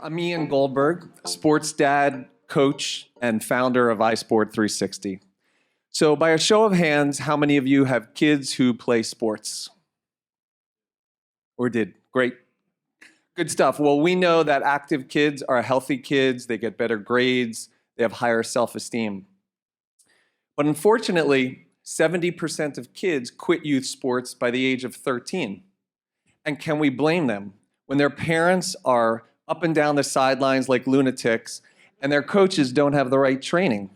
I'm Ian Goldberg, sports dad, coach, and founder of iSport360. So by a show of hands, how many of you have kids who play sports? Or did? Great. Good stuff. Well, we know that active kids are healthy kids. They get better grades. They have higher self-esteem. But unfortunately, 70% of kids quit youth sports by the age of 13. And can we blame them when their parents are up and down the sidelines like lunatics and their coaches don't have the right training?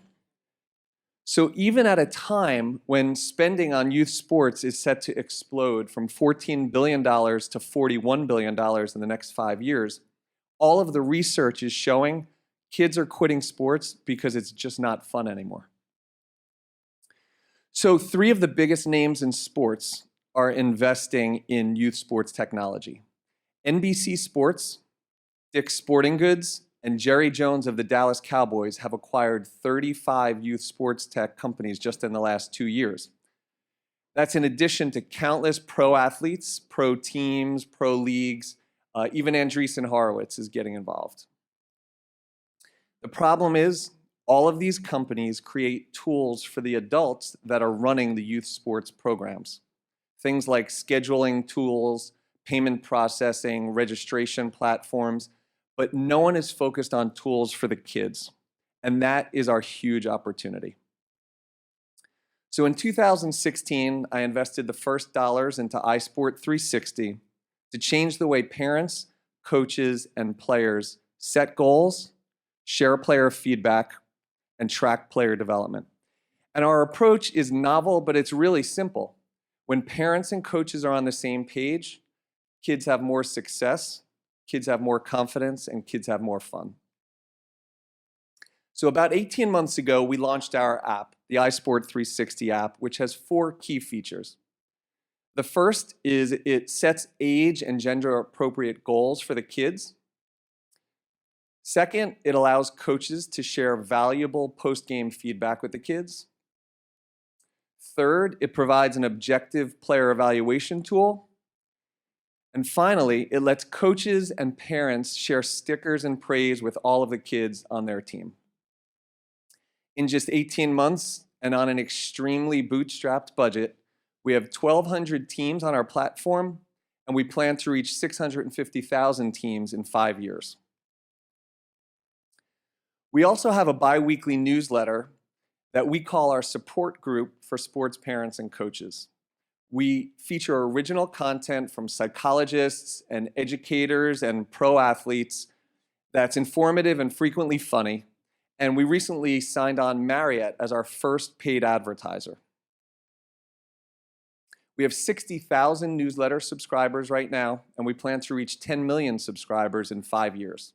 So even at a time when spending on youth sports is set to explode from $14 billion to $41 billion in the next 5 years, all of the research is showing kids are quitting sports because it's just not fun anymore. So 3 of the biggest names in sports are investing in youth sports technology. NBC Sports, Dick's Sporting Goods, and Jerry Jones of the Dallas Cowboys have acquired 35 youth sports tech companies just in the last 2 years. That's in addition to countless pro athletes, pro teams, pro leagues. Even Andreessen Horowitz is getting involved. The problem is, all of these companies create tools for the adults that are running the youth sports programs. Things like scheduling tools, payment processing, registration platforms, but no one is focused on tools for the kids. And that is our huge opportunity. So in 2016, I invested the first dollars into iSport360 to change the way parents, coaches, and players set goals, share player feedback, and track player development. And our approach is novel, but it's really simple. When parents and coaches are on the same page, kids have more success, kids have more confidence, and kids have more fun. So about 18 months ago, we launched our app, the iSport360 app, which has 4 key features. The first is it sets age and gender appropriate goals for the kids. Second, it allows coaches to share valuable post-game feedback with the kids. Third, it provides an objective player evaluation tool. And finally, it lets coaches and parents share stickers and praise with all of the kids on their team. In just 18 months and on an extremely bootstrapped budget, we have 1,200 teams on our platform, and we plan to reach 650,000 teams in 5 years. We also have a bi-weekly newsletter that we call our support group for sports parents and coaches. We feature original content from psychologists and educators and pro athletes that's informative and frequently funny. And we recently signed on Marriott as our first paid advertiser. We have 60,000 newsletter subscribers right now, and we plan to reach 10 million subscribers in 5 years.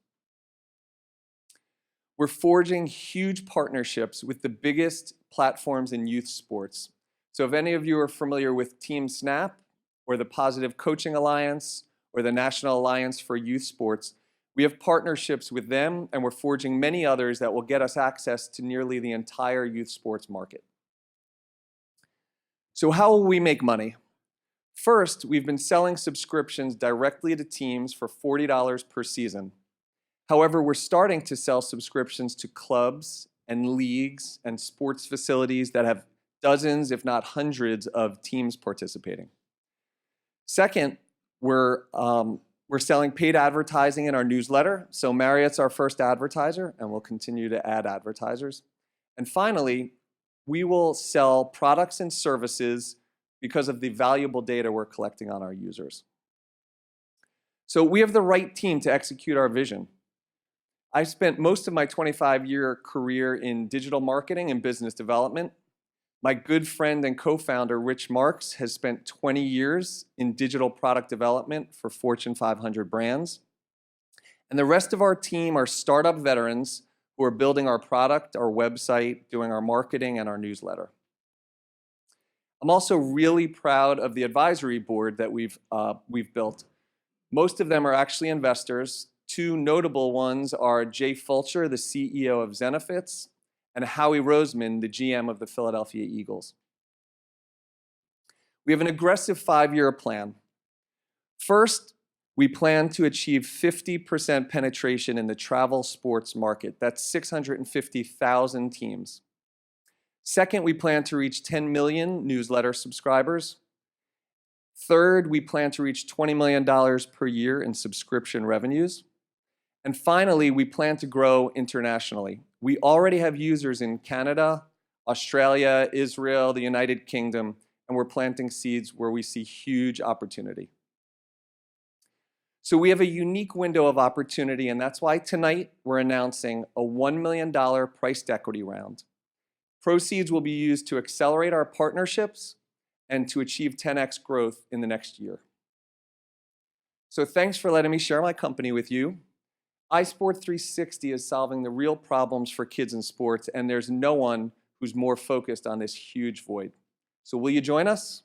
We're forging huge partnerships with the biggest platforms in youth sports. So if any of you are familiar with Team Snap, or the Positive Coaching Alliance, or the National Alliance for Youth Sports, we have partnerships with them, and we're forging many others that will get us access to nearly the entire youth sports market. So how will we make money? First, we've been selling subscriptions directly to teams for $40 per season. However, we're starting to sell subscriptions to clubs and leagues and sports facilities that have dozens, if not hundreds, of teams participating. Second, we're selling paid advertising in our newsletter. So Marriott's our first advertiser, and we'll continue to add advertisers. And finally, we will sell products and services because of the valuable data we're collecting on our users. So we have the right team to execute our vision. I spent most of my 25-year career in digital marketing and business development. My good friend and co-founder, Rich Marks, has spent 20 years in digital product development for Fortune 500 brands. And the rest of our team are startup veterans who are building our product, our website, doing our marketing, and our newsletter. I'm also really proud of the advisory board that we've built. Most of them are actually investors. 2 notable ones are Jay Fulcher, the CEO of Zenefits, and Howie Roseman, the GM of the Philadelphia Eagles. We have an aggressive 5-year plan. First, We plan to achieve 50% penetration in the travel sports market. That's 650,000 teams. Second, we plan to reach 10 million newsletter subscribers. Third, we plan to reach $20 million per year in subscription revenues. And finally, we plan to grow internationally. We already have users in Canada, Australia, Israel, the United Kingdom, and we're planting seeds where we see huge opportunity. So we have a unique window of opportunity, and that's why tonight we're announcing a $1 million priced equity round. Proceeds will be used to accelerate our partnerships and to achieve 10x growth in the next year. So thanks for letting me share my company with you. iSport360 is solving the real problems for kids in sports, and there's no one who's more focused on this huge void. So will you join us?